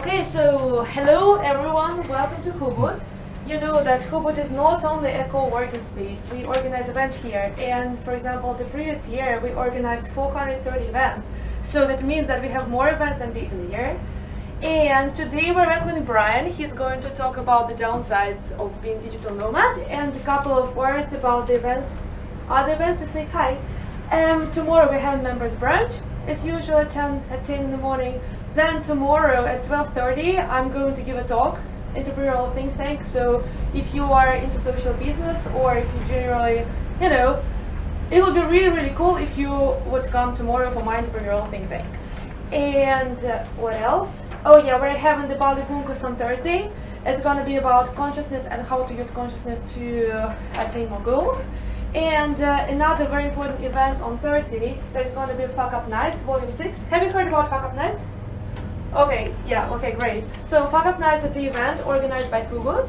Okay, so hello everyone, welcome to Ubud. You know that Ubud is not only a co-working space, we organize events here, and for example the previous year we organized 430 events, so that means that we have more events than days in the year. And today we're welcoming Brian. He's going to talk about the downsides of being digital nomad and a couple of words about the events, other events this week. Hi. Tomorrow we have members brunch. It's usually at 10 in the morning. Then tomorrow at 12:30 I'm going to give a talk, entrepreneurial think tank. So if you are into social business or if you generally, it would be really cool if you would come tomorrow for my entrepreneurial think tank. And what else? Oh yeah, we're having the Bali Bunkos on Thursday. It's going to be about consciousness and how to use consciousness to attain more goals. And another very important event on Thursday, there's going to be Fuck Up Nights, Volume 6. Have you heard about Fuck Up Nights? Okay, yeah, okay, great. So Fuck Up Nights is the event organized by Ubud.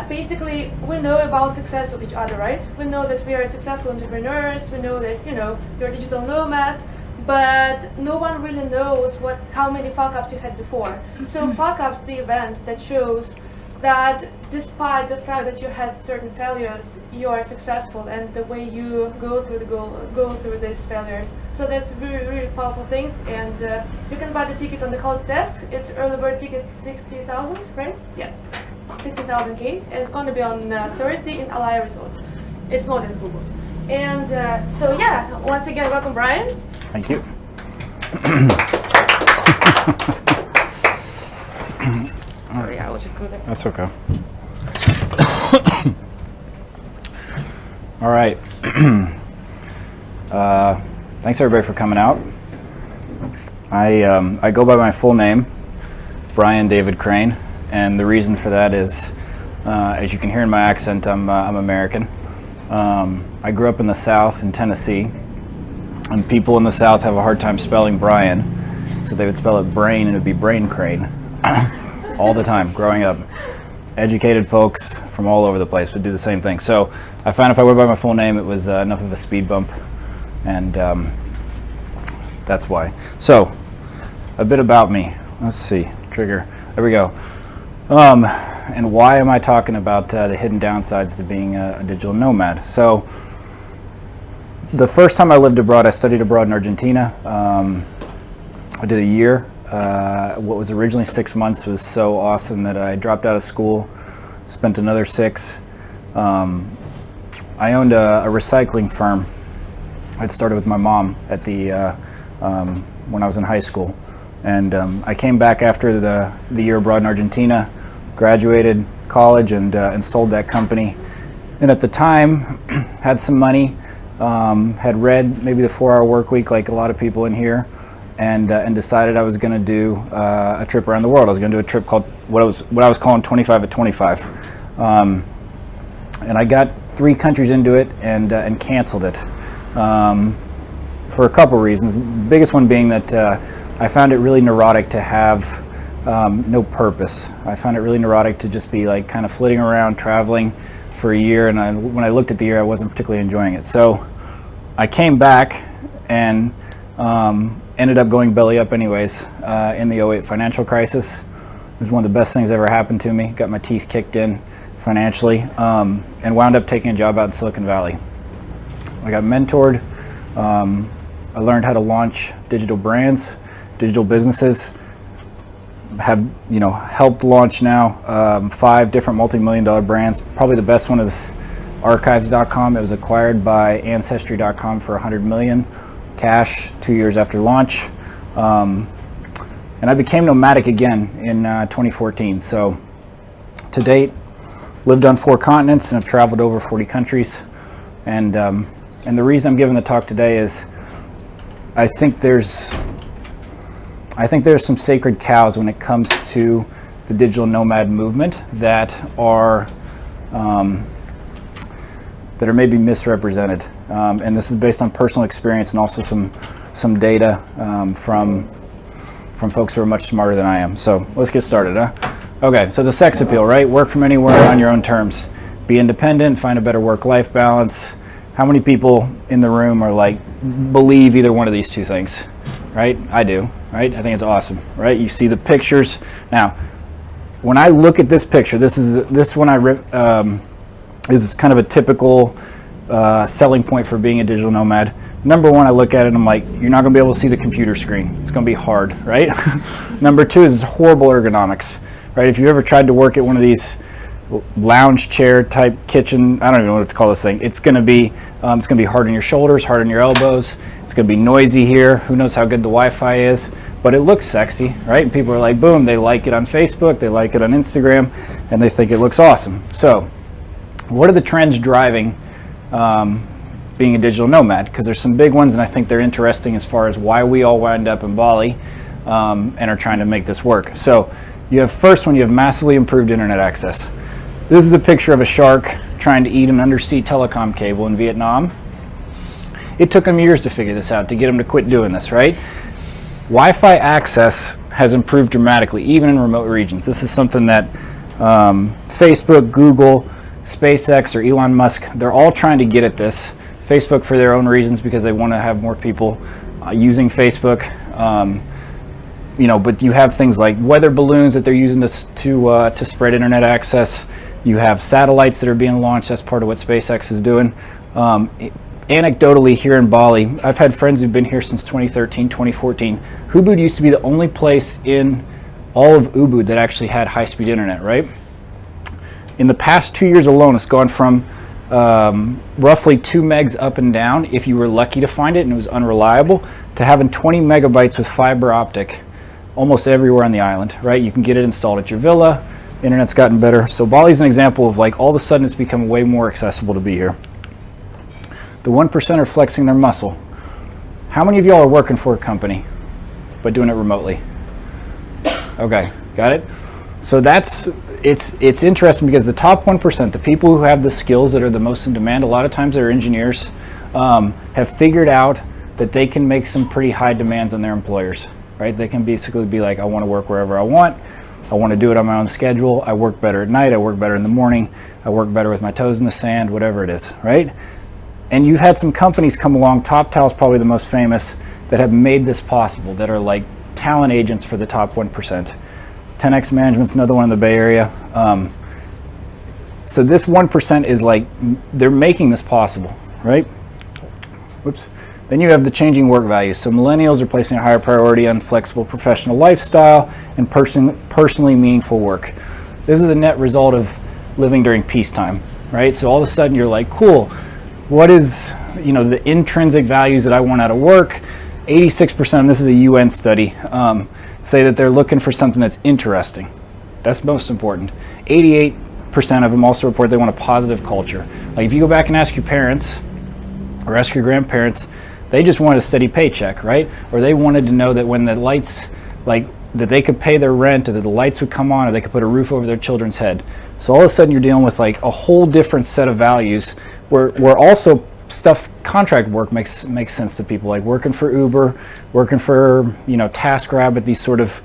Basically, we know about success of each other, right? We know that we are successful entrepreneurs, we know that, you're digital nomads, but no one really knows how many fuck-ups you had before. So Fuck-Ups, the event that shows that despite the fact that you had certain failures, you are successful, and the way you go through these failures. So that's really powerful things, and you can buy the ticket on the host desk. It's early bird ticket 60,000, right? Yeah, 60,000 K, and it's going to be on Thursday in Alaya Resort. It's not in Ubud. And so yeah, once again, welcome Brian. Thank you. Sorry, I will just go there. That's okay. All right. Thanks everybody for coming out. I go by my full name, Brian David Crane, and the reason for that is, as you can hear in my accent, I'm American. I grew up in the South in Tennessee, and people in the South have a hard time spelling Brian, so they would spell it brain and it would be brain crane. All the time growing up. Educated folks from all over the place would do the same thing. So I found if I went by my full name, it was enough of a speed bump, and that's why. So a bit about me. Let's see, trigger. There we go. And why am I talking about the hidden downsides to being a digital nomad? So the first time I lived abroad, I studied abroad in Argentina. I did a year. What was originally 6 months was so awesome that I dropped out of school, spent another 6. I owned a recycling firm. I'd started with my mom at when I was in high school. And I came back after the year abroad in Argentina, graduated college, and sold that company. And at the time, had some money, had read maybe the 4-Hour Work Week like a lot of people in here, and decided I was going to do a trip around the world. I was going to do a trip called what I was calling 25 at 25, and I got 3 countries into it and canceled it for a couple reasons. The biggest one being that I found it really neurotic to have no purpose. I found it really neurotic to just be like kind of flitting around, traveling for a year, and when I looked at the year, I wasn't particularly enjoying it. So I came back and ended up going belly up anyways in the 2008 financial crisis. It was one of the best things that ever happened to me. Got my teeth kicked in financially, and wound up taking a job out in Silicon Valley. I got mentored. I learned how to launch digital brands, digital businesses. Have helped launch now 5 different multi-million-dollar brands. Probably the best one is Archives.com. It was acquired by Ancestry.com for $100 million. Cash 2 years after launch, and I became nomadic again in 2014. So to date, lived on 4 continents and have traveled over 40 countries. And the reason I'm giving the talk today is I think there's some sacred cows when it comes to the digital nomad movement that are maybe misrepresented, and this is based on personal experience and also some data from folks who are much smarter than I am. So let's get started, huh? Okay, so the sex appeal, right? Work from anywhere on your own terms. Be independent, find a better work-life balance. How many people in the room are believe either one of these 2 things? right? I do, right? I think it's awesome, right? You see the pictures. Now, when I look at this picture, this one is kind of a typical selling point for being a digital nomad. Number one, I look at it and I'm like, you're not going to be able to see the computer screen. It's going to be hard, right? Number two is horrible ergonomics, right? If you ever tried to work at one of these lounge chair type kitchen, I don't even know what to call this thing. It's going to be hard on your shoulders, hard on your elbows. It's going to be noisy here. Who knows how good the Wi-Fi is, but it looks sexy, right? And people are like, boom, they like it on Facebook, they like it on Instagram, and they think it looks awesome. So what are the trends driving being a digital nomad? Because there's some big ones, and I think they're interesting as far as why we all wind up in Bali and are trying to make this work. So you have first one, you have massively improved internet access. This is a picture of a shark trying to eat an undersea telecom cable in Vietnam. It took them years to figure this out, to get them to quit doing this, right? Wi-Fi access has improved dramatically, even in remote regions. This is something that Facebook, Google, SpaceX, or Elon Musk, they're all trying to get at this. Facebook for their own reasons, because they want to have more people using Facebook. But you have things like weather balloons that they're using to spread internet access. You have satellites that are being launched. That's part of what SpaceX is doing. Anecdotally, here in Bali, I've had friends who've been here since 2013, 2014. Ubud used to be the only place in all of Ubud that actually had high-speed internet, right? In the past 2 years alone, it's gone from roughly 2 megs up and down, if you were lucky to find it and it was unreliable, to having 20 megabytes with fiber optic almost everywhere on the island, right? You can get it installed at your villa. Internet's gotten better. So Bali's an example of like all of a sudden it's become way more accessible to be here. The 1% are flexing their muscle. How many of y'all are working for a company but doing it remotely? Okay, got it? So it's interesting because the top 1%, the people who have the skills that are the most in demand, a lot of times they're engineers, have figured out that they can make some pretty high demands on their employers, right? They can basically be like, I want to work wherever I want to do it on my own schedule, I work better at night, I work better in the morning, I work better with my toes in the sand, whatever it is, right? And you've had some companies come along, TopTal is probably the most famous, that have made this possible, that are like talent agents for the top 1%. 10X Management's another one in the Bay Area. So this 1% is like, they're making this possible, right? Whoops. Then you have the changing work values. So millennials are placing a higher priority on flexible professional lifestyle and personally meaningful work. This is a net result of living during peacetime, right? So all of a sudden you're like, cool, what is, the intrinsic values that I want out of work? 86%, and this is a UN study, say that they're looking for something that's interesting. That's most important. 88% of them also report they want a positive culture. Like if you go back and ask your parents or ask your grandparents, they just wanted a steady paycheck, right? Or they wanted to know that when the lights, like that they could pay their rent, or that the lights would come on, or they could put a roof over their children's head. So all of a sudden you're dealing with like a whole different set of values where also stuff, contract work makes sense to people, like working for Uber, working for TaskRabbit, these sort of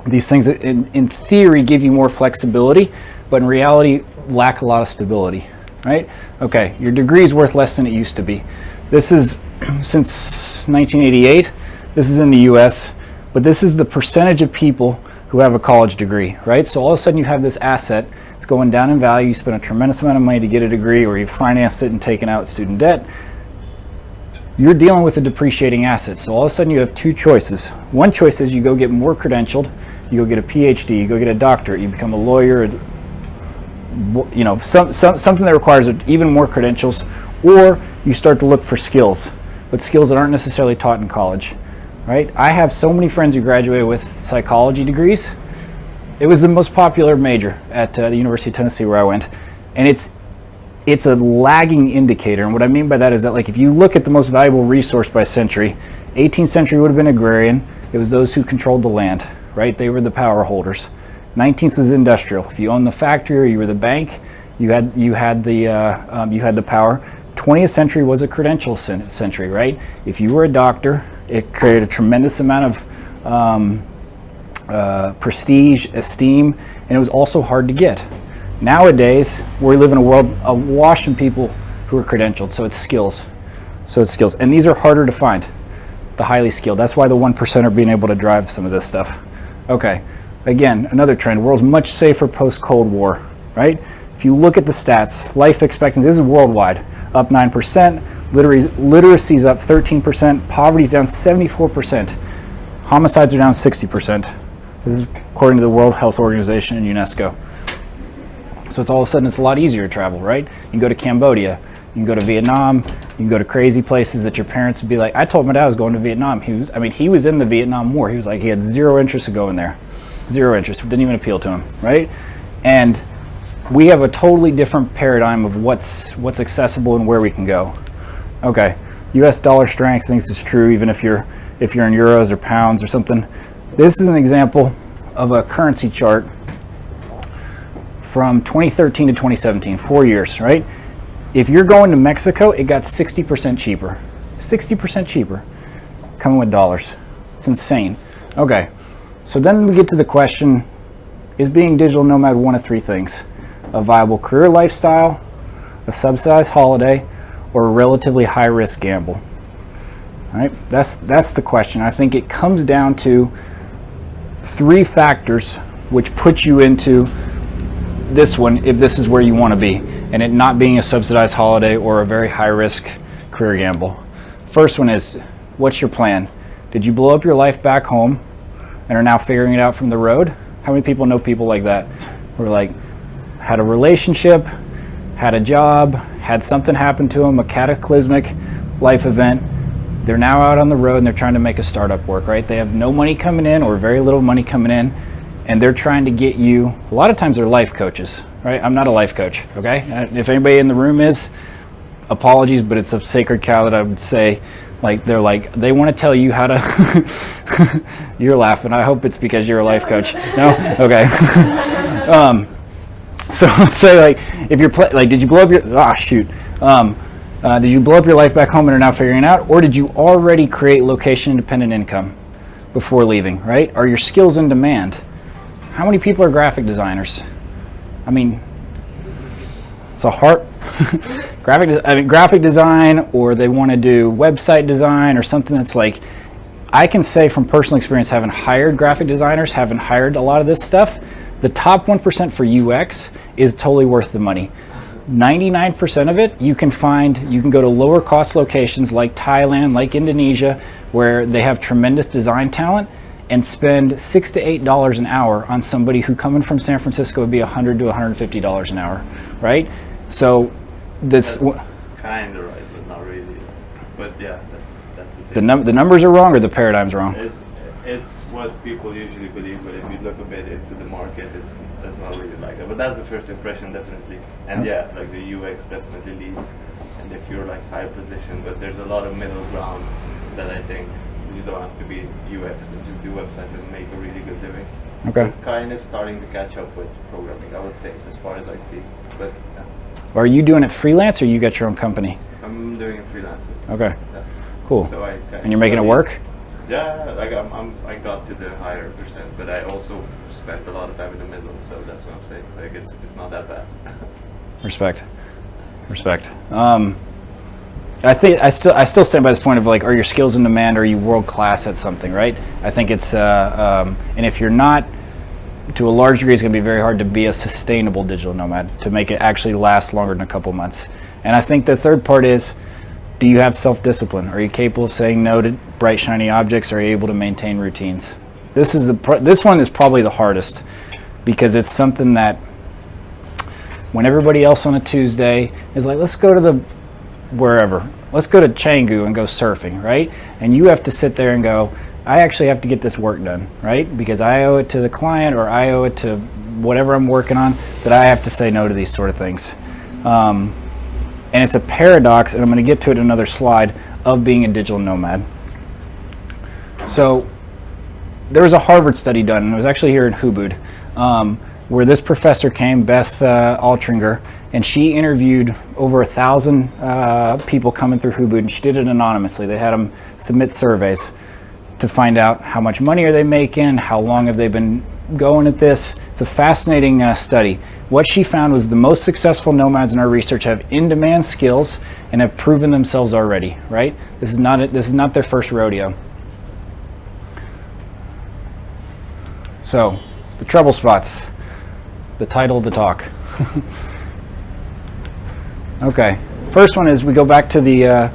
these things that in theory give you more flexibility, but in reality lack a lot of stability, right? Okay, your degree is worth less than it used to be. This is since 1988. This is in the US, but this is the percentage of people who have a college degree, right? So all of a sudden you have this asset, it's going down in value, you spend a tremendous amount of money to get a degree, or you've financed it and taken out student debt. You're dealing with a depreciating asset. So all of a sudden you have two choices. One choice is you go get more credentialed, you go get a PhD, you go get a doctorate, you become a lawyer, something that requires even more credentials, or you start to look for skills, but skills that aren't necessarily taught in college, right? I have so many friends who graduated with psychology degrees. It was the most popular major at the University of Tennessee where I went, and it's a lagging indicator. And what I mean by that is that, like, if you look at the most valuable resource by century, 18th century would have been agrarian. It was those who controlled the land, right? They were the power holders. 19th was industrial. If you owned the factory or you were the bank, you had the power. 20th century was a credential century, right? If you were a doctor, it created a tremendous amount of prestige, esteem, and it was also hard to get. Nowadays, we live in a world awash in people who are credentialed, so it's skills. And these are harder to find. the highly skilled. That's why the 1% are being able to drive some of this stuff. Okay, again, another trend. World's much safer post-Cold War, right? If you look at the stats, life expectancy, this is worldwide, up 9%, literacy's up 13%, poverty's down 74%, homicides are down 60%. This is according to the World Health Organization and UNESCO. So it's all of a sudden it's a lot easier to travel, right? You can go to Cambodia, you can go to Vietnam, you can go to crazy places that your parents would be like, I told my dad I was going to Vietnam. He was in the Vietnam War. He was like, he had zero interest in going there. Zero interest, didn't even appeal to him, right? And we have a totally different paradigm of what's accessible and where we can go. Okay, US dollar strength thinks it's true even if you're in euros or pounds or something. This is an example of a currency chart from 2013 to 2017, 4 years, right? If you're going to Mexico, it got 60% cheaper. 60% cheaper coming with dollars. It's insane. Okay, so then we get to the question, is being digital nomad one of three things? A viable career lifestyle, a subsidized holiday, or a relatively high-risk gamble? All right, that's the question. I think it comes down to three factors which put you into this one if this is where you want to be, and it not being a subsidized holiday or a very high-risk career gamble. First one is, what's your plan? Did you blow up your life back home and are now figuring it out from the road? How many people know people like that? Who are like, had a relationship, had a job, had something happen to them, a cataclysmic life event. They're now out on the road and they're trying to make a startup work, right? They have no money coming in or very little money coming in, and they're trying to get you, a lot of times they're life coaches, right? I'm not a life coach, okay? If anybody in the room is, apologies, but it's a sacred cow that I would say, they want to tell you how to, you're laughing. I hope it's because you're a life coach. No? Okay. So let's say if you're, did you blow up your, did you blow up your life back home and are now figuring it out? Or did you already create location independent income before leaving, right? Are your skills in demand? How many people are graphic designers? I mean, it's a hard, graphic design, or they want to do website design or something that's like, I can say from personal experience, having hired graphic designers, having hired a lot of this stuff, the top 1% for UX is totally worth the money. 99% of it, you can go to lower cost locations like Thailand, like Indonesia, where they have tremendous design talent, and spend $6 to $8 an hour on somebody who coming from San Francisco would be $100 to $150 an hour, right? So that's kind of right, but not really. But yeah, that's the numbers are wrong, or the paradigm's wrong? It's what people usually believe, but if you look a bit into the market, it's not really like that. But that's the first impression, definitely. And yeah, like the UX definitely leads. And if you're like high position, but there's a lot of middle ground that I think you don't have to be UX and just do websites and make a really good living. Okay. So it's kind of starting to catch up with programming, I would say, as far as I see. But yeah. Are you doing it freelance, or you got your own company? I'm doing it freelancing. Okay. Yeah. Cool. So and you're making it work? Yeah, like I got to the higher percent, but I also spent a lot of time in the middle, so that's what I'm saying. Like it's not that bad. Respect. I think I still stand by this point of are your skills in demand? Are you world class at something, right? I think it's and if you're not, to a large degree, it's going to be very hard to be a sustainable digital nomad, to make it actually last longer than a couple months. And I think the third part is, do you have self-discipline? Are you capable of saying no to bright, shiny objects? Are you able to maintain routines? This one is probably the hardest, because it's something that when everybody else on a Tuesday is like, let's go to the wherever, let's go to Canggu and go surfing, right? And you have to sit there and go, I actually have to get this work done, right? Because I owe it to the client, or I owe it to whatever I'm working on, that I have to say no to these sort of things. And it's a paradox, and I'm going to get to it in another slide, of being a digital nomad. So there was a Harvard study done, and it was actually here in Ubud, where this professor came, Beth Altringer, and she interviewed over 1,000 people coming through Ubud, and she did it anonymously. They had them submit surveys to find out how much money are they making, how long have they been going at this. It's a fascinating study. What she found was the most successful nomads in our research have in-demand skills and have proven themselves already, right? This is not their first rodeo. So, the trouble spots, the title of the talk. Okay, first one is we go back to the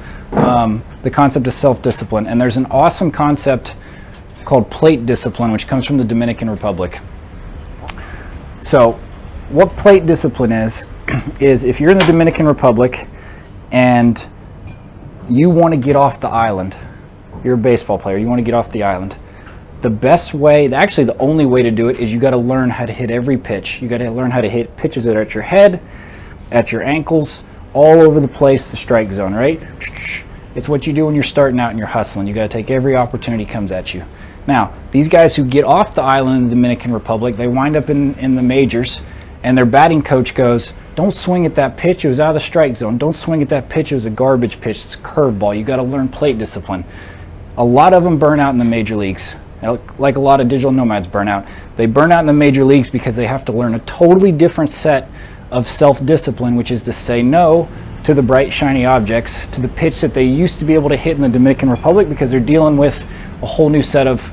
concept of self-discipline, and there's an awesome concept called plate discipline, which comes from the Dominican Republic. So, what plate discipline is if you're in the Dominican Republic and you want to get off the island, you're a baseball player, you want to get off the island, the best way, actually the only way to do it, is you got to learn how to hit every pitch. You got to learn how to hit pitches that are at your head, at your ankles, all over the place, the strike zone, right? It's what you do when you're starting out and you're hustling. You got to take every opportunity comes at you. Now, these guys who get off the island in the Dominican Republic, they wind up in the majors, and their batting coach goes, don't swing at that pitch, it was out of the strike zone. Don't swing at that pitch, it was a garbage pitch, it's a curveball. You got to learn plate discipline. A lot of them burn out in the major leagues. Like a lot of digital nomads burn out. They burn out in the major leagues because they have to learn a totally different set of self-discipline, which is to say no to the bright, shiny objects, to the pitch that they used to be able to hit in the Dominican Republic, because they're dealing with a whole new set of,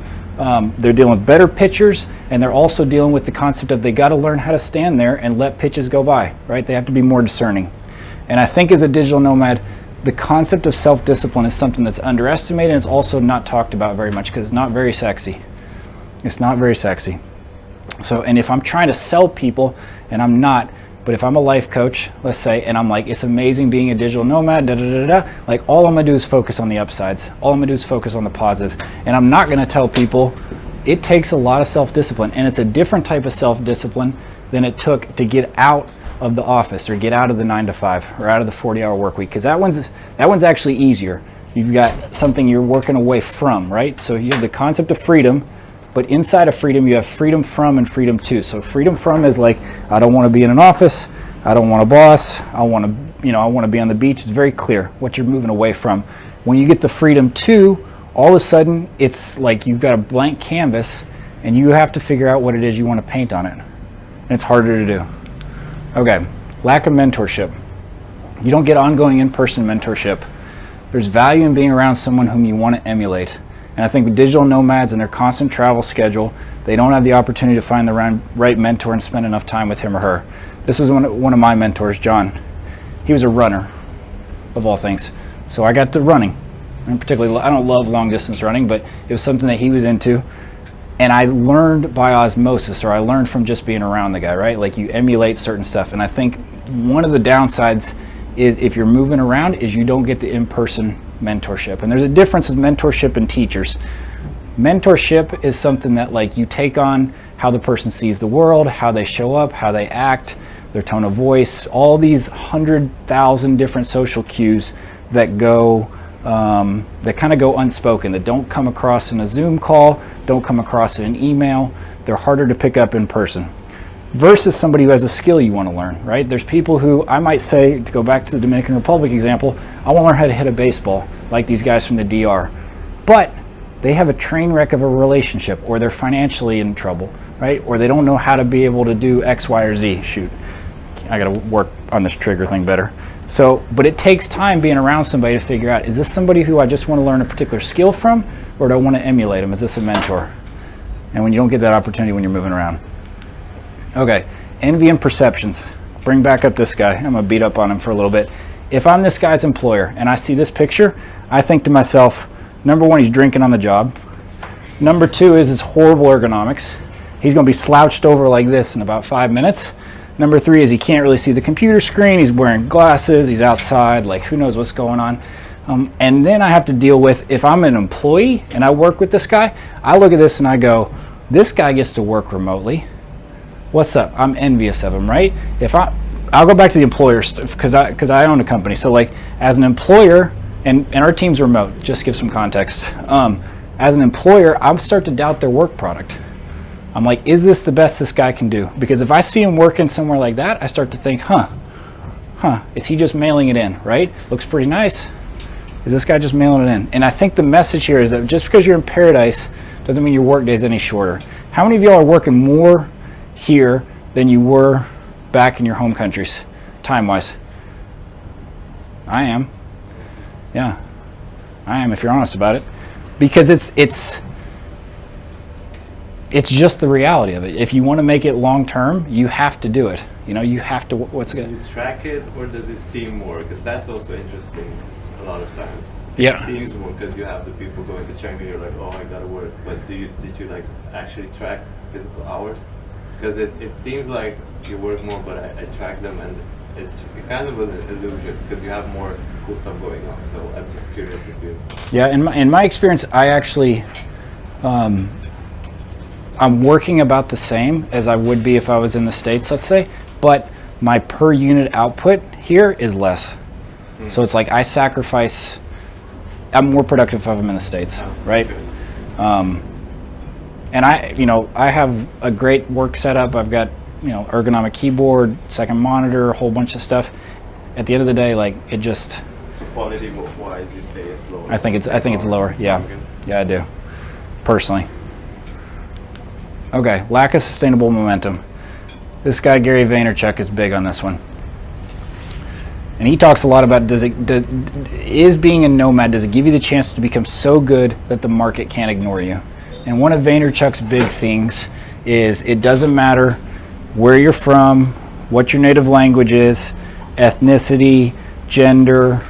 they're dealing with better pitchers, and they're also dealing with the concept of they got to learn how to stand there and let pitches go by, right? They have to be more discerning. And I think as a digital nomad, the concept of self-discipline is something that's underestimated, and it's also not talked about very much because it's not very sexy. It's not very sexy. So, and if I'm trying to sell people, and I'm not, but if I'm a life coach, let's say, and I'm like, it's amazing being a digital nomad, like all I'm gonna do is focus on the upsides. All I'm gonna do is focus on the positives. And I'm not gonna tell people it takes a lot of self-discipline, and it's a different type of self-discipline than it took to get out of the office or get out of the 9-to-5 or out of the 40-hour work week, because that one's actually easier. You've got something you're working away from, right? So you have the concept of freedom, but inside of freedom you have freedom from and freedom to. So freedom from is like, I don't want to be in an office, I don't want a boss, I want to be on the beach. It's very clear what you're moving away from. When you get the freedom to, all of a sudden it's like you've got a blank canvas and you have to figure out what it is you want to paint on it, and it's harder to do. Okay, lack of mentorship. You don't get ongoing in-person mentorship. There's value in being around someone whom you want to emulate. And I think with digital nomads and their constant travel schedule, they don't have the opportunity to find the right mentor and spend enough time with him or her. This was one of my mentors, John. He was a runner, of all things. So I got to running. And particularly, I don't love long distance running, but it was something that he was into. And I learned by osmosis, or I learned from just being around the guy, right? Like you emulate certain stuff. And I think one of the downsides is if you're moving around is you don't get the in-person mentorship. And there's a difference with mentorship and teachers. Mentorship is something that like you take on how the person sees the world, how they show up, how they act, their tone of voice, all these 100,000 different social cues that go that kind of go unspoken, that don't come across in a Zoom call, don't come across in an email. They're harder to pick up in person. Versus somebody who has a skill you want to learn, right? There's people who I might say, to go back to the Dominican Republic example, I want to learn how to hit a baseball like these guys from the DR. But they have a train wreck of a relationship, or they're financially in trouble, right? Or they don't know how to be able to do X, Y, or Z. Shoot, I got to work on this trigger thing better. So, but it takes time being around somebody to figure out, is this somebody who I just want to learn a particular skill from, or do I want to emulate them? Is this a mentor? And when you don't get that opportunity when you're moving around. Okay, envy and perceptions. Bring back up this guy. I'm gonna beat up on him for a little bit. If I'm this guy's employer and I see this picture, I think to myself, number one, he's drinking on the job. Number two is his horrible ergonomics. He's gonna be slouched over like this in about 5 minutes. Number three is he can't really see the computer screen. He's wearing glasses, he's outside, like who knows what's going on. And then I have to deal with, if I'm an employee and I work with this guy, I look at this and I go, this guy gets to work remotely. What's up? I'm envious of him, right? I'll go back to the employer because I own a company. So like as an employer, and our team's remote, just to give some context. As an employer, I start to doubt their work product. I'm like, is this the best this guy can do? Because if I see him working somewhere like that, I start to think, is he just mailing it in, right? Looks pretty nice. Is this guy just mailing it in? And I think the message here is that just because you're in paradise doesn't mean your work day is any shorter. How many of y'all are working more here than you were back in your home countries, time-wise? I am. Yeah, I am, if you're honest about it. Because it's just the reality of it. If you want to make it long term, you have to do it. You know, you have to. What's Do good? you track it, or does it seem more? Because that's also interesting a lot of times. Yeah. It seems more because you have the people going to check and you're like, oh, I gotta work. But did you like actually track physical hours? Because it seems like you work more, but I track them, and it's kind of an illusion because you have more cool stuff going on. So I'm just curious if you. Yeah, in my experience, I actually, I'm working about the same as I would be if I was in the States, let's say, but my per unit output here is less. So it's like I sacrifice. I'm more productive if I'm in the States, right? And I have a great work setup. I've got, ergonomic keyboard, second monitor, a whole bunch of stuff. At the end of the day, like it just. So quality wise, you say it's lower. I think it's lower. Yeah, Okay. yeah, I do, personally. Okay, lack of sustainable momentum. This guy Gary Vaynerchuk is big on this one. And he talks a lot about is being a nomad, does it give you the chance to become so good that the market can't ignore you? And one of Vaynerchuk's big things is it doesn't matter where you're from, what your native language is, ethnicity, gender,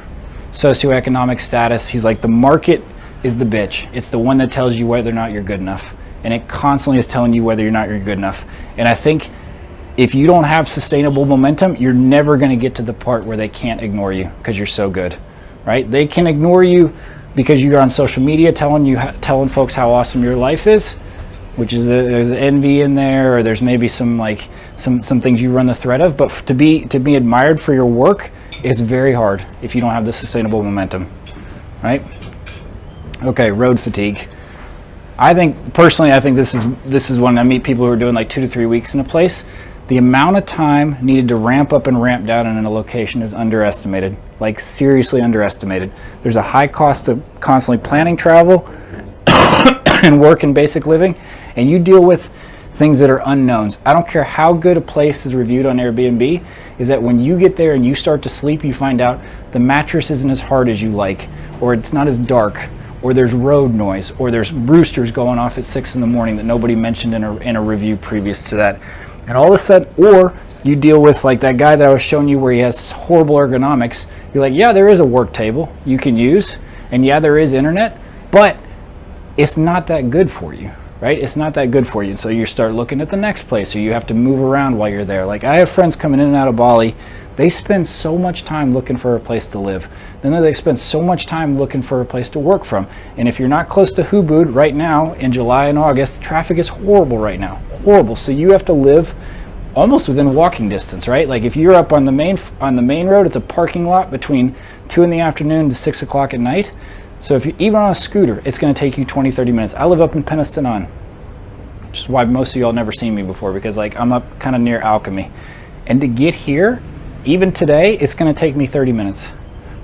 socioeconomic status. He's like, the market is the bitch. It's the one that tells you whether or not you're good enough. And it constantly is telling you whether or not you're good enough. And I think if you don't have sustainable momentum, you're never going to get to the part where they can't ignore you because you're so good, right? They can ignore you because you're on social media telling folks how awesome your life is, which is there's envy in there, or there's maybe some things you run the thread of. But to be admired for your work is very hard if you don't have the sustainable momentum, right? Okay, road fatigue. I think this is when I meet people who are doing like 2 to 3 weeks in a place. The amount of time needed to ramp up and ramp down in a location is underestimated, like seriously underestimated. There's a high cost of constantly planning travel and work and basic living, and you deal with things that are unknowns. I don't care how good a place is reviewed on Airbnb, is that when you get there and you start to sleep, you find out the mattress isn't as hard as you like, or it's not as dark, or there's road noise, or there's roosters going off at 6 in the morning that nobody mentioned in a review previous to that. And all of a sudden, or you deal with like that guy that I was showing you where he has horrible ergonomics. You're like, yeah, there is a work table you can use, and yeah, there is internet, but it's not that good for you, right? It's not that good for you. And so you start looking at the next place, or you have to move around while you're there. Like I have friends coming in and out of Bali. They spend so much time looking for a place to live. Then they spend so much time looking for a place to work from. And if you're not close to Ubud right now in July and August, traffic is horrible right now, horrible. So you have to live almost within walking distance, right? Like if you're up on the main road, it's a parking lot between 2 in the afternoon to 6 o'clock at night. So if you're even on a scooter, it's going to take you 20, 30 minutes. I live up in Peniston, which is why most of y'all never seen me before, because like I'm up kind of near Alchemy. And to get here, even today, it's going to take me 30 minutes,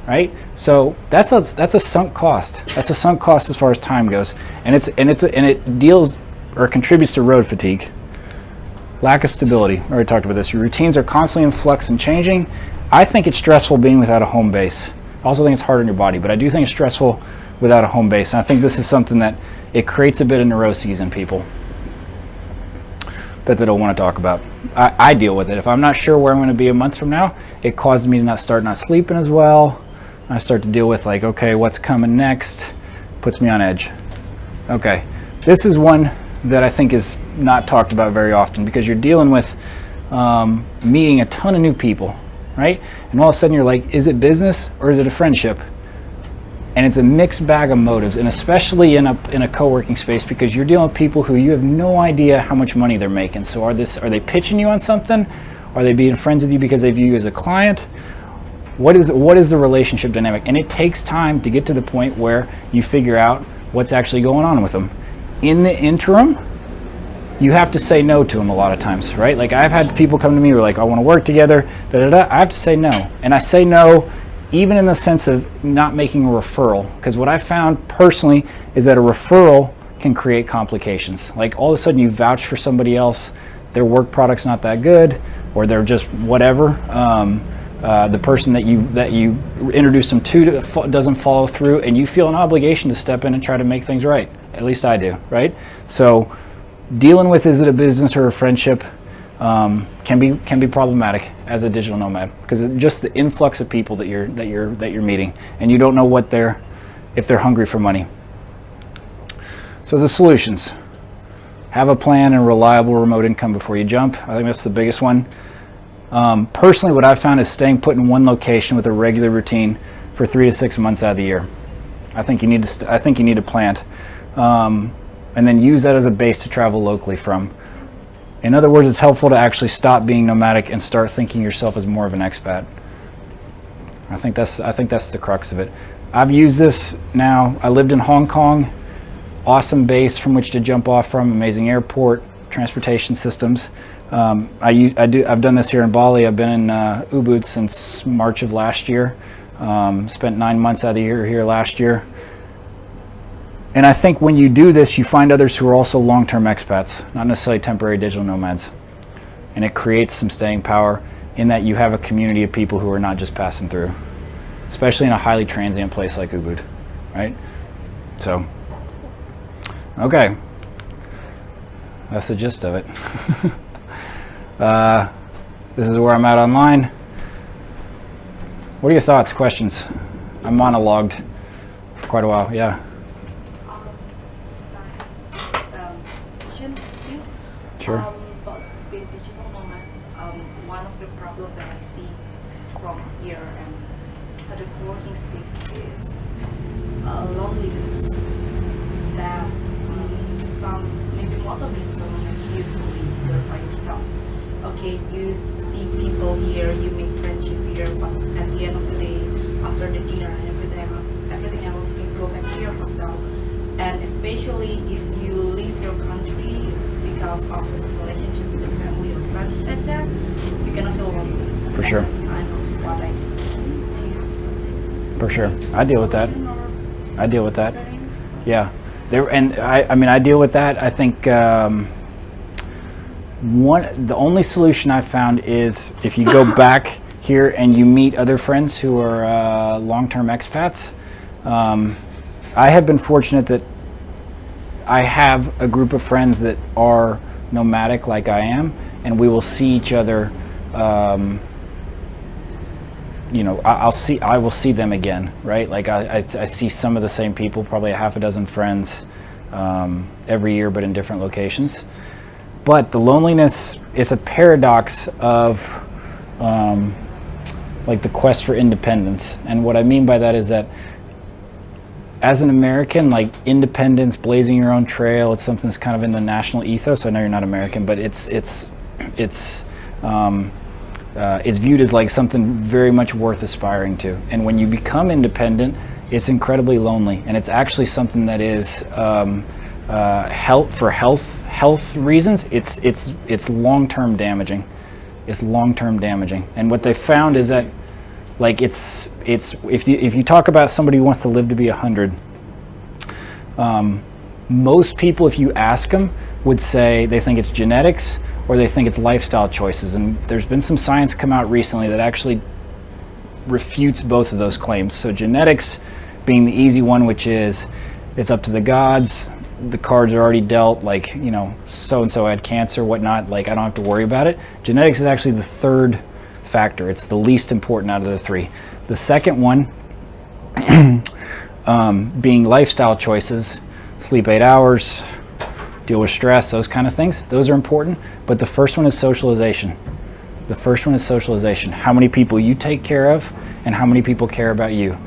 right? So that's a sunk cost. That's a sunk cost as far as time goes, and it deals or contributes to road fatigue. Lack of stability. We already talked about this. Your routines are constantly in flux and changing. I think it's stressful being without a home base. I also think it's hard on your body, but I do think it's stressful without a home base. And I think this is something that it creates a bit of neuroses in people that they don't want to talk about. I deal with it. If I'm not sure where I'm going to be a month from now, it causes me to not sleeping as well. I start to deal with like, okay, what's coming next? Puts me on edge. Okay, this is one that I think is not talked about very often, because you're dealing with meeting a ton of new people, right? And all of a sudden you're like, is it business or is it a friendship? And it's a mixed bag of motives, and especially in a co-working space, because you're dealing with people who you have no idea how much money they're making. So are they pitching you on something? Are they being friends with you because they view you as a client? What is the relationship dynamic? And it takes time to get to the point where you figure out what's actually going on with them. In the interim, you have to say no to them a lot of times, right? Like I've had people come to me who are like, I want to work together, I have to say no. And I say no even in the sense of not making a referral, because what I found personally is that a referral can create complications. Like all of a sudden you vouch for somebody else, their work product's not that good, or they're just whatever. The person that you introduce them to doesn't follow through, and you feel an obligation to step in and try to make things right. At least I do, right? So dealing with, is it a business or a friendship, can be problematic as a digital nomad, because just the influx of people that you're meeting, and you don't know if they're hungry for money. So the solutions: have a plan and reliable remote income before you jump. I think that's the biggest one. Personally, what I've found is staying put in one location with a regular routine for 3 to 6 months out of the year. I think you need to plan, and then use that as a base to travel locally from. In other words, it's helpful to actually stop being nomadic and start thinking yourself as more of an expat. I think that's the crux of it. I've used this now. I lived in Hong Kong. Awesome base from which to jump off from. Amazing airport, transportation systems. I've done this here in Bali. I've been in Ubud since March of last year. Spent 9 months out of the year here last year. And I think when you do this, you find others who are also long-term expats, not necessarily temporary digital nomads. And it creates some staying power in that you have a community of people who are not just passing through, especially in a highly transient place like Ubud, right? So, okay. That's the gist of it. This is where I'm at online. What are your thoughts, questions? I monologued for quite a while, yeah. Sure. But being digital nomad, one of the problems that I see from here and at the co-working space is loneliness. That maybe most of the digital nomads usually you're by yourself. Okay, you see people here, you make friendship here, but at the end of the day, after the dinner and everything else, you go back to your hostel. And especially if you leave your country because of the relationship with your family or friends back there, you're gonna feel lonely. For sure. That's kind of what I see. Do you have something? For sure. I deal with that. I deal with that. Experience? Yeah. I deal with that. I think the only solution I've found is if you go back here and you meet other friends who are long-term expats. I have been fortunate that I have a group of friends that are nomadic like I am, and we will see each other. I will see them again, right? Like I see some of the same people, probably a half a dozen friends every year, but in different locations. But the loneliness is a paradox of like the quest for independence. And what I mean by that is that as an American, like independence, blazing your own trail, it's something that's kind of in the national ethos. I know you're not American, but it's viewed as like something very much worth aspiring to. And when you become independent, it's incredibly lonely, and it's actually something that is health reasons. It's long-term damaging. It's long-term damaging. And what they found is that, like, it's if you talk about somebody who wants to live to be 100, most people, if you ask them, would say they think it's genetics or they think it's lifestyle choices. And there's been some science come out recently that actually refutes both of those claims. So genetics being the easy one, which is it's up to the gods, the cards are already dealt, like, you know, so-and-so had cancer, whatnot, like I don't have to worry about it. Genetics is actually the third factor. It's the least important out of the three. The second one being lifestyle choices, sleep 8 hours, deal with stress, those kind of things. Those are important. But the first one is socialization. The first one is socialization. How many people you take care of and how many people care about you.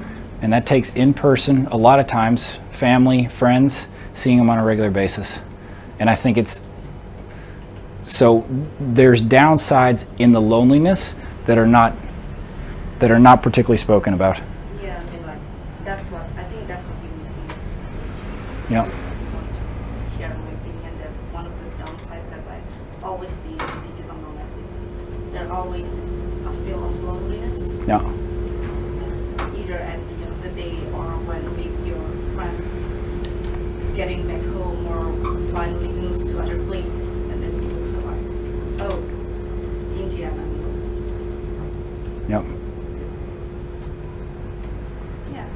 And that takes in person, a lot of times, family, friends, seeing them on a regular basis. And I think so there's downsides in the loneliness that are not particularly spoken about. Yeah, I mean, like, I think that's what you need to see. Yeah. Just want to share my opinion that one of the downsides that I always see in digital nomads is there's always a feel of loneliness. Yeah. Either at the end of the day or when maybe your friends getting back home or finally move to other place, and then you will feel like, oh, India, I'm alone. Yep. Yeah.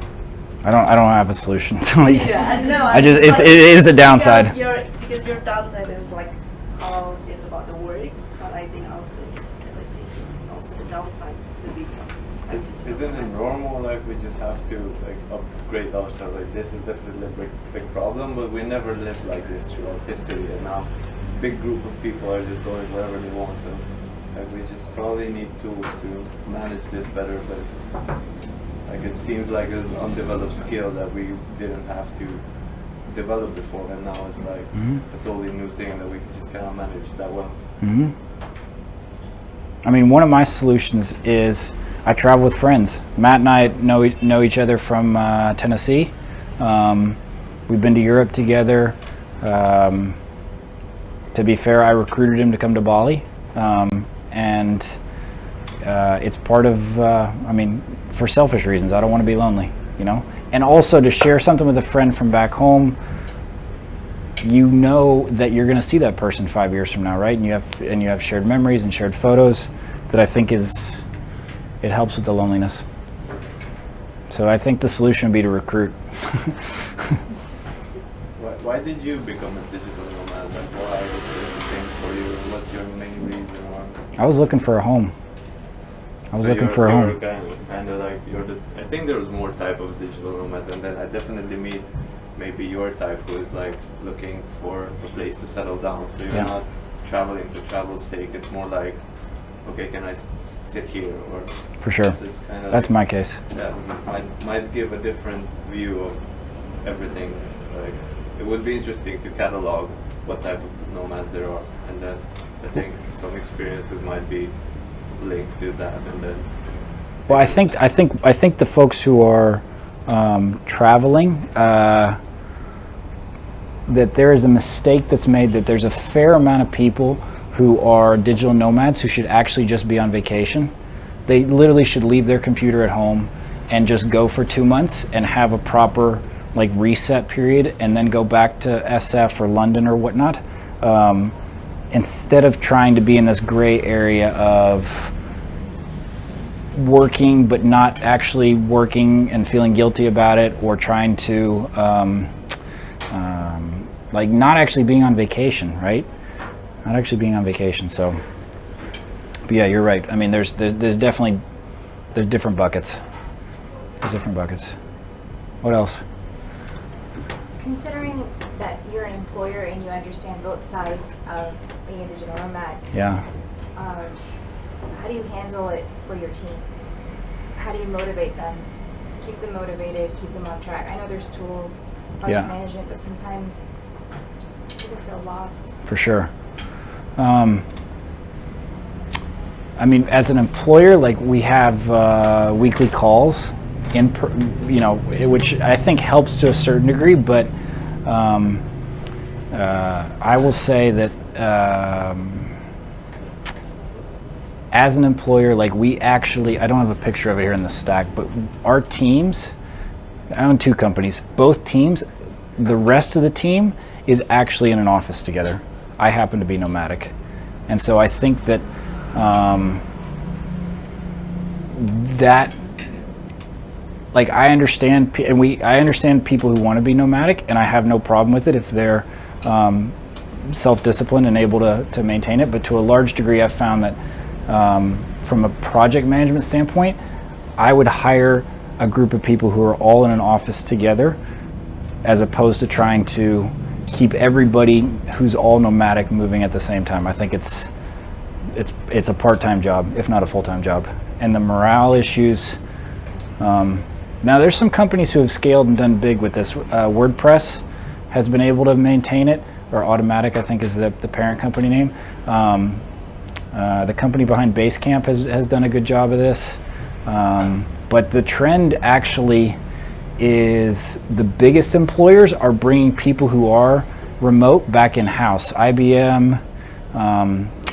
I don't have a solution. Like, Yeah, no, it is a downside. Because your downside is like how it's about the work, but I think also it's the civilization is also the downside to become. Isn't it normal, like we just have to like upgrade ourselves? Like this is definitely a big problem, but we never lived like this throughout history, and now big group of people are just going wherever they want. So like we just probably need tools to manage this better. But like it seems like it's an undeveloped skill that we didn't have to develop before, and now it's like a totally new thing that we can just kind of manage that well. I mean, one of my solutions is I travel with friends. Matt and I know each other from Tennessee. We've been to Europe together. To be fair, I recruited him to come to Bali, and it's part of, I mean, for selfish reasons. I don't want to be lonely, you know? And also to share something with a friend from back home, you know that you're going to see that person 5 years from now, right? And you have shared memories and shared photos that I think it helps with the loneliness. So I think the solution would be to recruit. Why did you become a digital nomad? Like, why was this a thing for you? What's your main reason? I was looking for a home. I think there was more type of digital nomads, and then I definitely meet maybe your type who is like looking for a place to settle down. So you're not traveling for travel's sake. It's more like, okay, can I sit here? Or for sure. So it's kind of that's my case. Yeah, might give a different view of everything. Like it would be interesting to catalog what type of nomads there are, and then I think some experiences might be linked to that, and then. Well, I think the folks who are traveling, that there is a mistake that's made that there's a fair amount of people who are digital nomads who should actually just be on vacation. They literally should leave their computer at home and just go for 2 months and have a proper like reset period, and then go back to SF or London or whatnot, instead of trying to be in this gray area of working but not actually working and feeling guilty about it, or trying to like not actually being on vacation, right? Not actually being on vacation. So, but yeah, you're right. I mean, there's definitely different buckets. There's different buckets. What else? Considering that you're an employer and you understand both sides of being a digital nomad, Yeah. how do you handle it for your team? How do you motivate them? Keep them motivated, keep them on track. I know there's tools, project management, but sometimes people feel lost. For sure. I mean, as an employer, like we have weekly calls, which I think helps to a certain degree. But I will say that as an employer, like we actually, I don't have a picture of it here in the stack, but our teams, I own 2 companies. Both teams, the rest of the team is actually in an office together. I happen to be nomadic, and so I think that that, like, I understand people who want to be nomadic, and I have no problem with it if they're self-disciplined and able to maintain it. But to a large degree, I've found that from a project management standpoint, I would hire a group of people who are all in an office together, as opposed to trying to keep everybody who's all nomadic moving at the same time. I think it's a part-time job, if not a full-time job. And the morale issues, now there's some companies who have scaled and done big with this. WordPress has been able to maintain it, or Automatic, I think is the parent company name. The company behind Basecamp has done a good job of this. But the trend actually is the biggest employers are bringing people who are remote back in-house. IBM,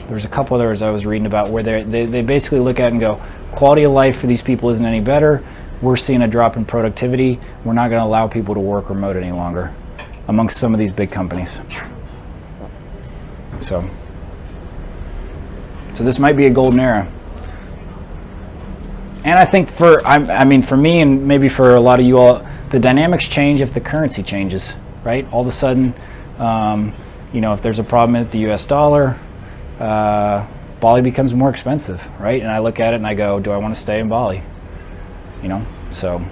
there's a couple others I was reading about where they basically look at it and go, quality of life for these people isn't any better. We're seeing a drop in productivity. We're not going to allow people to work remote any longer amongst some of these big companies. So this might be a golden era. And I think for me and maybe for a lot of you all, the dynamics change if the currency changes, right? All of a sudden, you know, if there's a problem with the US dollar, Bali becomes more expensive, right? And I look at it and I go, do I want to stay in Bali? You know, so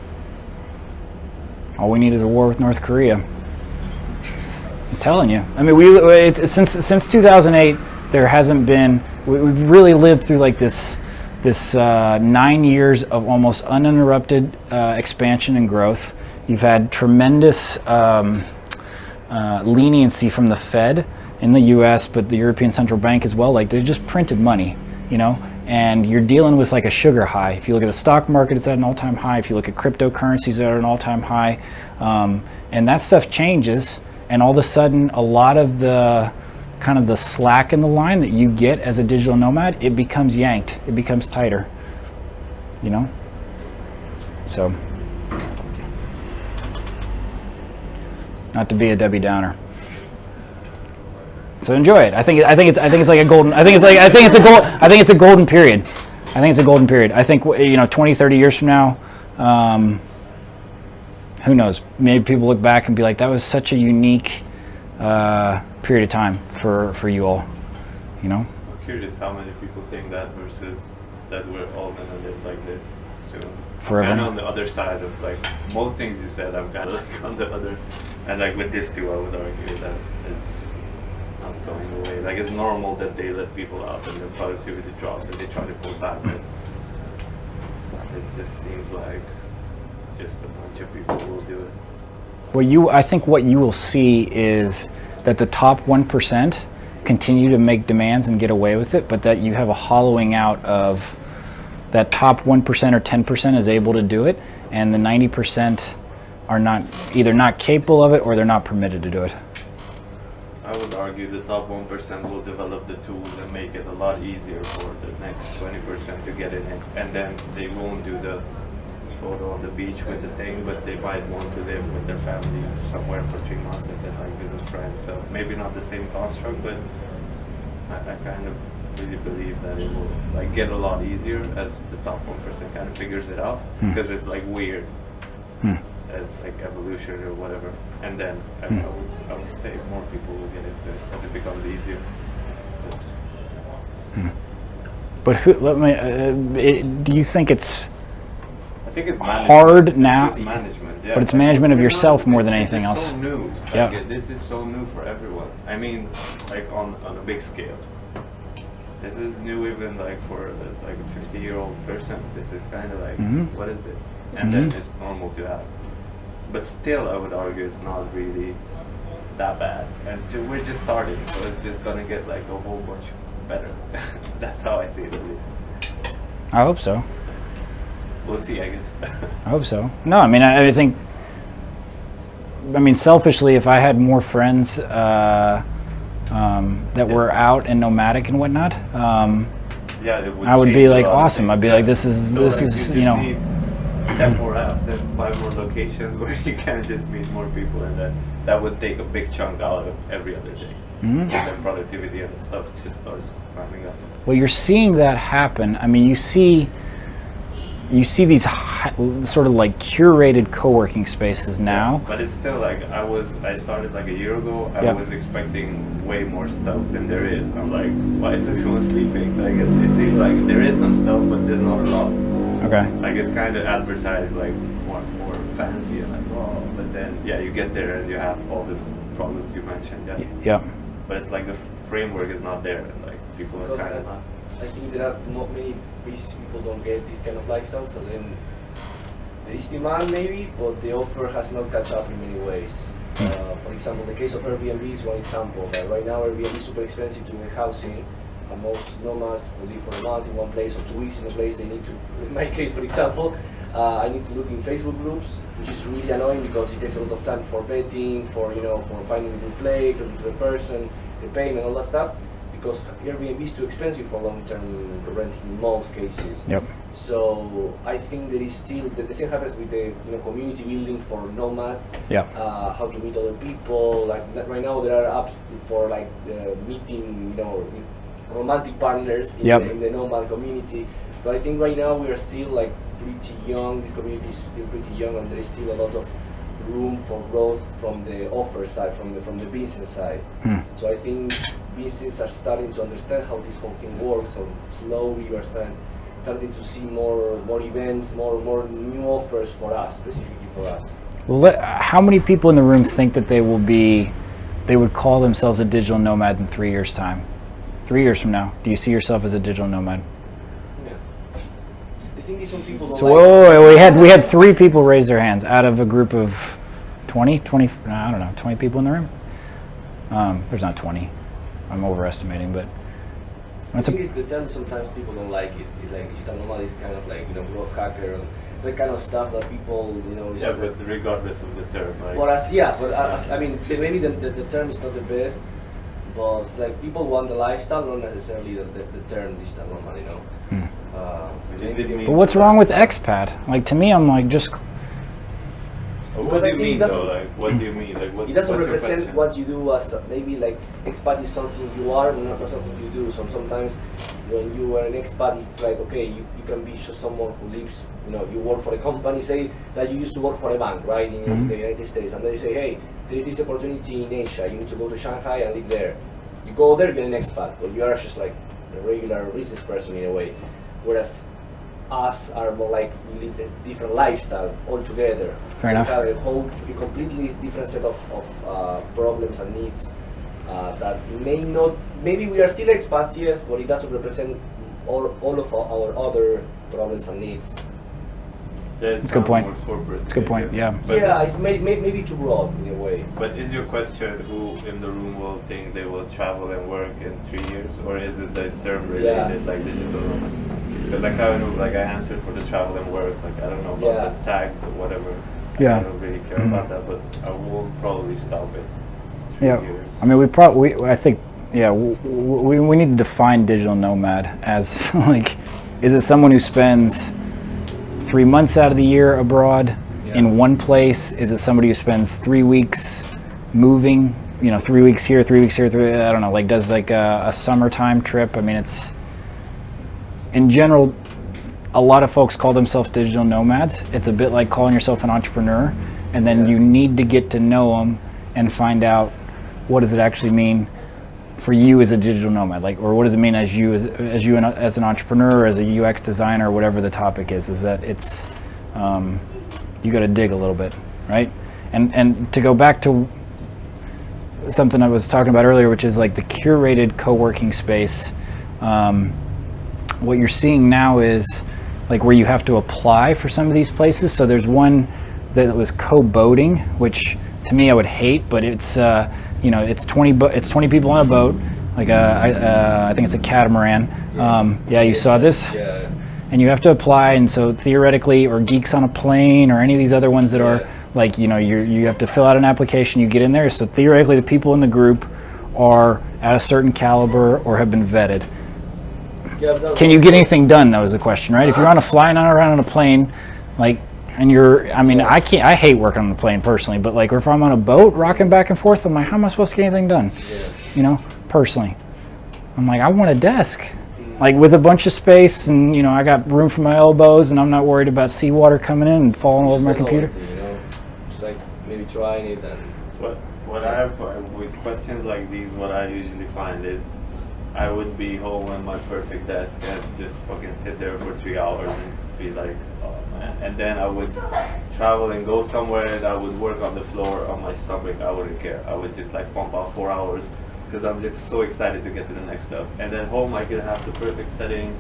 all we need is a war with North Korea. I'm telling you. I mean, since 2008, there hasn't been. We've really lived through like this 9 years of almost uninterrupted expansion and growth. You've had tremendous leniency from the Fed in the U.S., but the European Central Bank as well. Like, they just printed money, you know, and you're dealing with like a sugar high. If you look at the stock market, it's at an all-time high. If you look at cryptocurrencies, they're at an all-time high, and that stuff changes. And all of a sudden, a lot of the kind of the slack in the line that you get as a digital nomad, it becomes yanked. It becomes tighter, you know? So, not to be a Debbie Downer. So enjoy it. I think it's like a golden. I think it's a golden period. I think it's a golden period. I think, you know, 20, 30 years from now, who knows? Maybe people look back and be like, that was such a unique period of time for you all, you know? I'm curious how many people think that versus that we're all gonna live like this soon. Forever. And on the other side of like most things you said, I'm kind of like on the other, and like with this too, I would argue that it's not going away. Like, it's normal that they let people out and their productivity drops and they try to pull back, but it just seems like just a bunch of people will do it. Well, I think what you will see is that the top 1% continue to make demands and get away with it, but that you have a hollowing out of that top 1% or 10% is able to do it, and the 90% are either not capable of it or they're not permitted to do it. I would argue the top 1% will develop the tools and make it a lot easier for the next 20% to get in it, and then they won't do the photo on the beach with the thing, but they might want to live with their family somewhere for 3 months and then like visit friends. So maybe not the same construct, but I kind of really believe that it will like get a lot easier as the top 1% kind of figures it out, because it's like weird as like evolution or whatever. And then I would say more people will get into it as it becomes easier. But do you think it's I think it's management. hard now? It's just management, yeah. But it's management of yourself more than It's anything else. so new. Like, Yeah. This is so new for everyone. I mean, like on a big scale. This is new even like for like a 50-year-old person. This is kind of like, what is this? And then it's normal to have. But still, I would argue it's not really that bad. And we're just starting, so it's just gonna get like a whole bunch better. That's how I see it, at least. I hope so. We'll see, I guess. I hope so. No, I mean, I think, selfishly, if I had more friends that were out and nomadic and whatnot, I would be like, awesome. I'd be like, this is, you know. Need 10 more apps and 5 more locations where you can just meet more people, and that would take a big chunk out of every other day. And then productivity and stuff just starts climbing up. Well, you're seeing that happen. I mean, you see these sort of like curated co-working spaces now. But it's still like I started like a year ago. I was expecting way more stuff than there is. I'm like, why is everyone sleeping? Like it seems like there is some stuff, but there's not a lot. Okay. Like it's kind of advertised like more fancy and like, oh, but then you get there and you have all the problems you mentioned. Yeah. But it's like the framework is not there, and like people are kind of not. I think there are not many busy people don't get this kind of lifestyle, so then there is demand maybe, but the offer has not catch up in many ways. For example, the case of Airbnb is one example. Right now Airbnb is super expensive to get housing, and most nomads will live for a month in one place or 2 weeks in a place. They need to, in my case for example, I need to look in Facebook groups, which is really annoying because it takes a lot of time for vetting, for finding a good place, talking to the person, the payment, all that stuff. Because Airbnb is too expensive for long-term renting in most cases. Yep. So I think there is still the same happens with the community building for nomads. Yeah. How to meet other people. Like right now there are apps for like meeting romantic partners in the nomad community. So I think right now we are still like pretty young. This community is still pretty young, and there is still a lot of room for growth from the offer side, from the business side. So I think businesses are starting to understand how this whole thing works. So slowly we are starting to see more events, more new offers for us, specifically for us. Well, how many people in the room think that they would call themselves a digital nomad in 3 years' time? 3 years from now, do you see yourself as a digital nomad? Yeah. I think some people don't So like we had 3 people raise their hands out of a group of 20, I don't know, 20 people in the room. There's not 20. I'm overestimating, but I think it's the term sometimes people don't like it. It's like digital nomad is kind of like, growth hacker and that kind of stuff that people, is Yeah, but regardless of the term, right? I mean, maybe the term is not the best, but like people want the lifestyle, not necessarily the term digital nomad, But what's wrong with expat? Like, to me, I'm like, just What do you mean though? Like, what do you mean? Like, it doesn't what's your represent question? what you do as maybe like expat is something you are, not something you do. So sometimes when you are an expat, it's like, okay, you can be just someone who lives, you work for a company, say that you used to work for a bank, right, in the United States, and they say, hey, there is this opportunity in Asia, you need to go to Shanghai and live there. You go there, you're an expat, but you are just like a regular business person in a way. Whereas us are more like we live a different lifestyle altogether. Fair enough. We have a completely different set of problems and needs that maybe we are still expats, yes, but it doesn't represent all of our other problems and needs. Yeah, That's a good point. More corporate, It's a good point, yeah. But, Yeah, it's maybe too broad in a way. But is your question who in the room will think they will travel and work in 3 years, or is it the term related, like digital nomad? Because like I answered for the travel and work, like I don't know about the tags or whatever. Yeah. I don't really care about that, but I will probably stop it. 3 Yeah, years. I mean, I think, yeah, we need to define digital nomad as like, is it someone who spends 3 months out of the year abroad in one place? Is it somebody who spends 3 weeks moving, 3 weeks here, 3 weeks here, I don't know, like does like a summertime trip? I mean, it's, in general, a lot of folks call themselves digital nomads. It's a bit like calling yourself an entrepreneur, and then you need to get to know them and find out what does it actually mean for you as a digital nomad, like, or what does it mean as you as an entrepreneur, as a UX designer, whatever the topic is that it's you got to dig a little bit, right? And to go back to something I was talking about earlier, which is like the curated co-working space. What you're seeing now is like where you have to apply for some of these places. So there's one that was co-boating, which to me I would hate, but it's it's 20 people on a boat, like I think it's a catamaran. You saw this, and you have to apply, and so theoretically, or Geeks on a Plane, or any of these other ones that are like you have to fill out an application, you get in there. So theoretically, the people in the group are at a certain caliber or have been vetted. Can you get anything done, though, is the question, right? If you're flying around on a plane, like, and I hate working on the plane personally, but like if I'm on a boat rocking back and forth, I'm like, how am I supposed to get anything done? Personally. I'm like, I want a desk, like with a bunch of space, and I got room for my elbows, and I'm not worried about seawater coming in and falling all over my computer. Just like maybe trying it and. What I have with questions like these, what I usually find is I would be home on my perfect desk and just fucking sit there for 3 hours and be like, oh man. And then I would travel and go somewhere and I would work on the floor on my stomach. I wouldn't care. I would just like pump out 4 hours because I'm just so excited to get to the next stuff. And then home I could have the perfect setting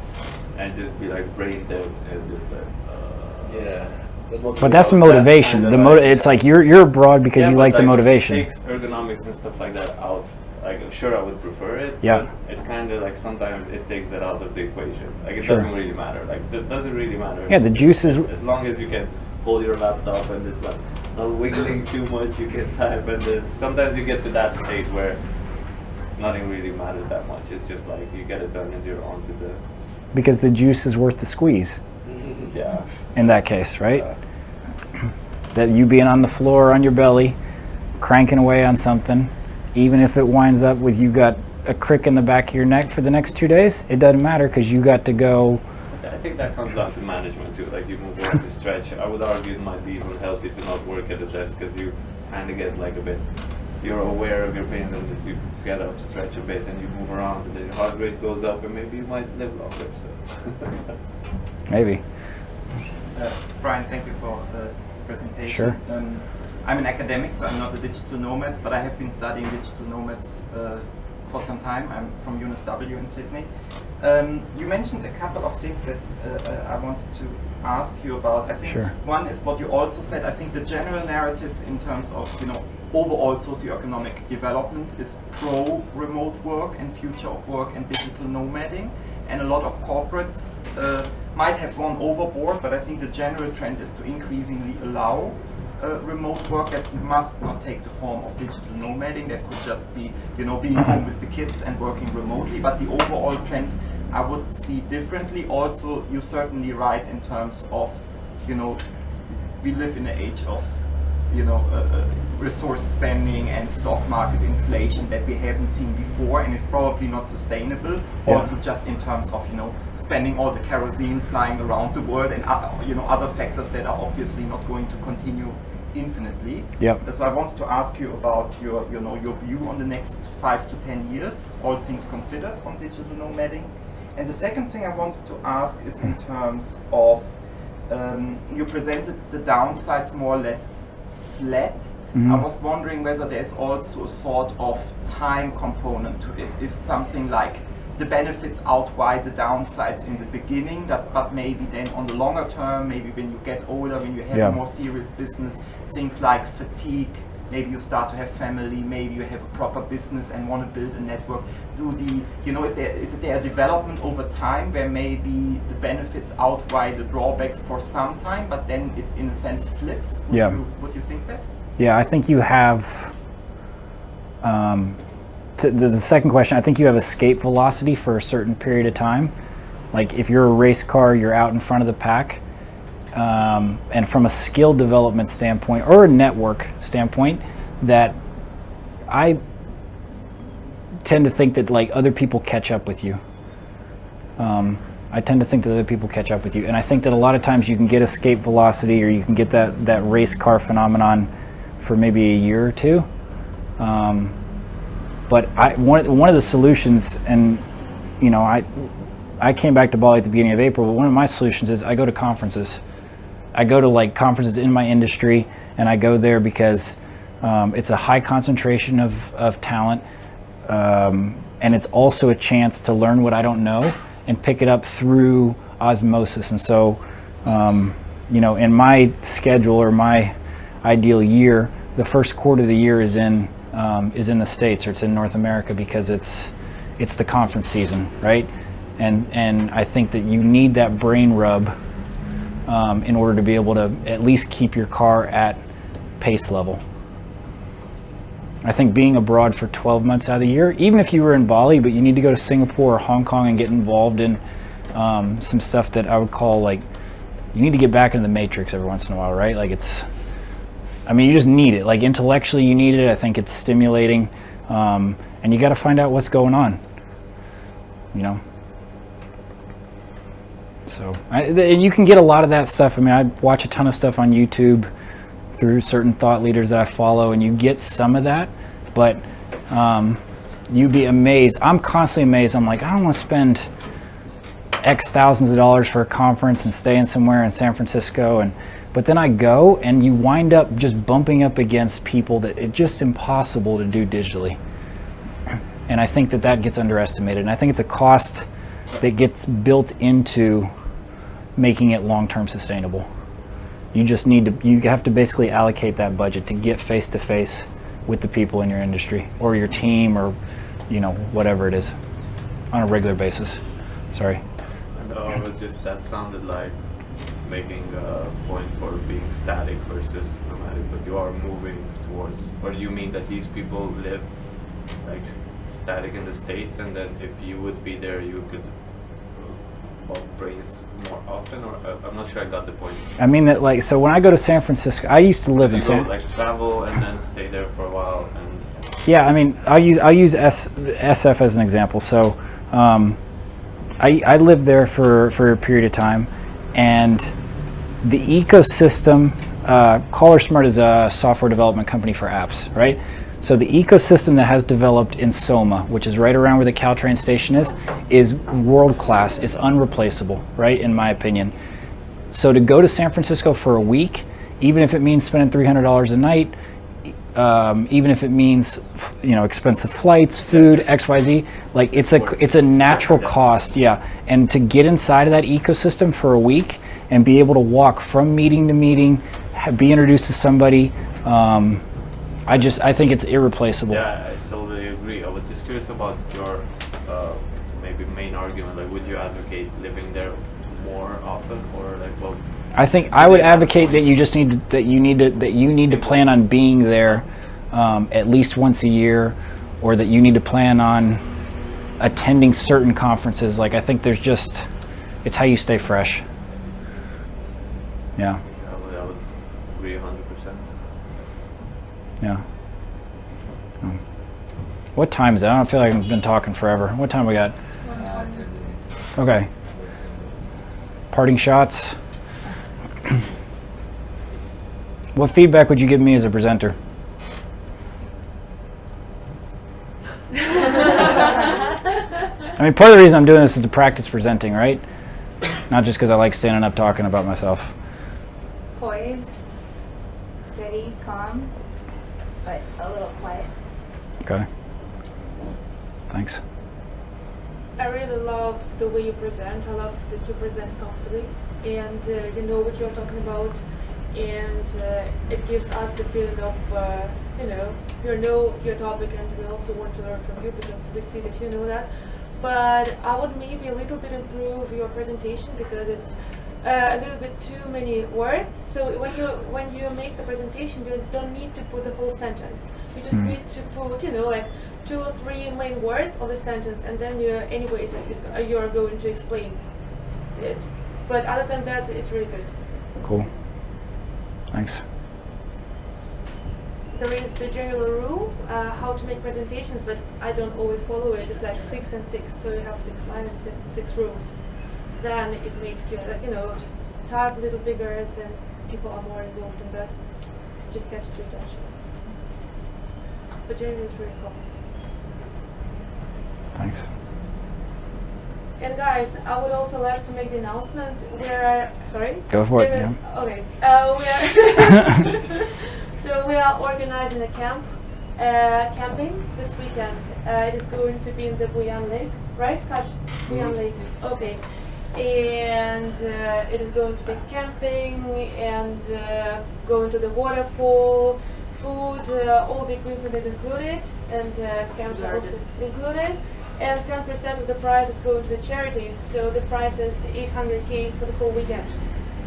and just be like brain dead and just like, But that's motivation. It's like you're abroad because you like the motivation. It takes ergonomics and stuff like that out. Like, sure, I would prefer it. Yeah. But it kind of like sometimes it takes that out of the equation. Like, it doesn't really matter. Like, it doesn't really matter. Yeah, the juice is. As long as you can hold your laptop and it's like not wiggling too much, you can type, and then sometimes you get to that state where nothing really matters that much. It's just like you get it done and you're on to the. Because the juice is worth the squeeze. Yeah. In that case, right? That you being on the floor on your belly, cranking away on something, even if it winds up with you got a crick in the back of your neck for the next 2 days, it doesn't matter because you got to go I think that comes down to management too. Like you move over to stretch. I would argue it might be even healthy to not work at a desk because you kind of get like a bit. You're aware of your pain and you get up, stretch a bit, and you move around, and then your heart rate goes up, and maybe you might live longer. So. Maybe. Brian, thank you for the presentation. Sure. I'm an academic, so I'm not a digital nomad, but I have been studying digital nomads for some time. I'm from UNSW in Sydney. You mentioned a couple of things that I wanted to ask you about. I think Sure. one is what you also said. I think the general narrative in terms of overall socioeconomic development is pro remote work and future of work and digital nomading, and a lot of corporates might have gone overboard, but I think the general trend is to increasingly allow remote work that must not take the form of digital nomading. That could just be, being home with the kids and working remotely. But the overall trend I would see differently. Also, you're certainly right in terms of, we live in an age of, resource spending and stock market inflation that we haven't seen before, and it's probably not sustainable. Yeah. Also, just in terms of spending all the kerosene flying around the world, and other factors that are obviously not going to continue infinitely. Yep. So I wanted to ask you about your view on the next 5 to 10 years, all things considered, on digital nomading. And the second thing I wanted to ask is in terms of you presented the downsides more or less flat. Mhm. I was wondering whether there's also a sort of time component to it. Is something like the benefits outweigh the downsides in the beginning, but maybe then on the longer term, maybe when you get older, when you have Yeah. a more serious business, things like fatigue, maybe you start to have family, maybe you have a proper business and want to build a network. Is there a development over time where maybe the benefits outweigh the drawbacks for some time, but then it in a sense flips? Would you think that? Yeah, I think you have, the second question, I think you have escape velocity for a certain period of time. Like if you're a race car, you're out in front of the pack. And from a skill development standpoint or a network standpoint, that I tend to think that like other people catch up with you. I tend to think that other people catch up with you. And I think that a lot of times you can get escape velocity, or you can get that race car phenomenon for maybe a year or two. But one of the solutions, and I came back to Bali at the beginning of April, but one of my solutions is I go to conferences. I go to like conferences in my industry, and I go there because it's a high concentration of talent, and it's also a chance to learn what I don't know and pick it up through osmosis. And so, in my schedule or my ideal year, the first quarter of the year is in the States, or it's in North America, because it's the conference season, right? And I think that you need that brain rub in order to be able to at least keep your car at pace level. I think being abroad for 12 months out of the year, even if you were in Bali, but you need to go to Singapore or Hong Kong and get involved in some stuff that I would call like, you need to get back into the matrix every once in a while, right? Like you just need it. Like intellectually you need it. I think it's stimulating, and you got to find out what's going on, So, and you can get a lot of that stuff. I watch a ton of stuff on YouTube through certain thought leaders that I follow, and you get some of that, but you'd be amazed. I'm constantly amazed. I'm like, I don't want to spend X thousands of dollars for a conference and staying somewhere in San Francisco, but then I go, and you wind up just bumping up against people that it's just impossible to do digitally. And I think that gets underestimated, and I think it's a cost that gets built into making it long-term sustainable. You just you have to basically allocate that budget to get face-to-face with the people in your industry or your team, or whatever it is, on a regular basis. Sorry. That sounded like making a point for being static versus nomadic, but you are moving towards, or you mean that these people live like static in the States, and then if you would be there, you could brains more often, or I'm not sure I got the point. I mean that, like, so when I go to San Francisco, I used to live in San. Like travel and then stay there for a while, and yeah, I'll use SF as an example. So I lived there for a period of time, and the ecosystem, CollarSmart is a software development company for apps, right? So the ecosystem that has developed in Soma, which is right around where the Caltrain station is world class. It's unreplaceable, right, in my opinion. So to go to San Francisco for a week, even if it means spending $300 a night, even if it means expensive flights, food, XYZ, like it's a natural cost, yeah. And to get inside of that ecosystem for a week and be able to walk from meeting to meeting, be introduced to somebody, I think it's irreplaceable. Yeah, I totally agree. I was just curious about your maybe main argument. Like, would you advocate living there more often, or like, well? I think I would advocate that you need to plan on being there at least once a year, or that you need to plan on attending certain conferences. Like, I think it's how you stay fresh. Yeah. I would agree 100%. Yeah. What time is it? I don't feel like I've been talking forever. What time we got? Okay. Parting shots. What feedback would you give me as a presenter? I mean, part of the reason I'm doing this is to practice presenting, right? Not just because I like standing up talking about myself. Poised, steady, calm, but a little quiet. Okay. Thanks. I really love the way you present. I love that you present comfortably and you know what you're talking about, and it gives us the feeling of you know your topic, and we also want to learn from you because we see that you know that. But I would maybe a little bit improve your presentation because it's a little bit too many words. So when you make the presentation, you don't need to put the whole sentence. You just need to put like 2 or 3 main words of the sentence, and then you're going to explain it. But other than that, it's really good. Cool. Thanks. There is the general rule how to make presentations, but I don't always follow it. It's like 6 and 6, so you have 6 lines and 6 rows. Then it makes you just type a little bigger. Then people are more involved in that. Just catches the attention. But generally, it's really cool. Thanks. And guys, I would also like to make the announcement. Sorry? Go for it. Yeah. Okay. So we are organizing a camping this weekend. It is going to be in the Buyan Lake, right, Kash? Buyan Lake. Okay. And it is going to be camping and going to the waterfall. Food, all the equipment is included, and camps are also included. And 10% of the price is going to the charity. So the price is 800K for the whole weekend.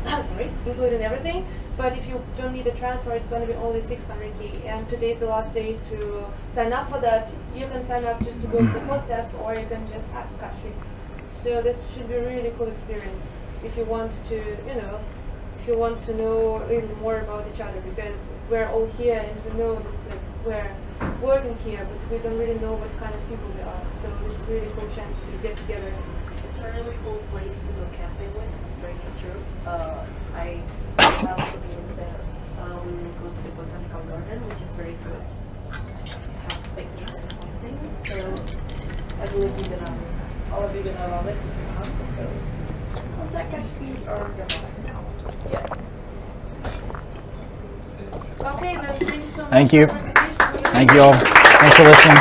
Sorry, including everything. But if you don't need a transfer, it's going to be only 600K. And today is the last day to sign up for that. You can sign up just to go to the post desk, or you can just ask Kashi. So this should be a really cool experience if you want to, if you want to know a little more about each other, because we're all here and we know that we're working here, but we don't really know what kind of people we are. So this is a really cool chance to get together. It's a really cool place to go camping with. It's very nature. I love to be in there. Go to the botanical garden, which is very good. Have picnics and something. So I believe you're gonna, all of you gonna love it. It's in the house, so contact Kashfi or your boss. Yeah. Okay, then thank you so much. Thank you. For the presentation. Thank you all. Thanks for listening.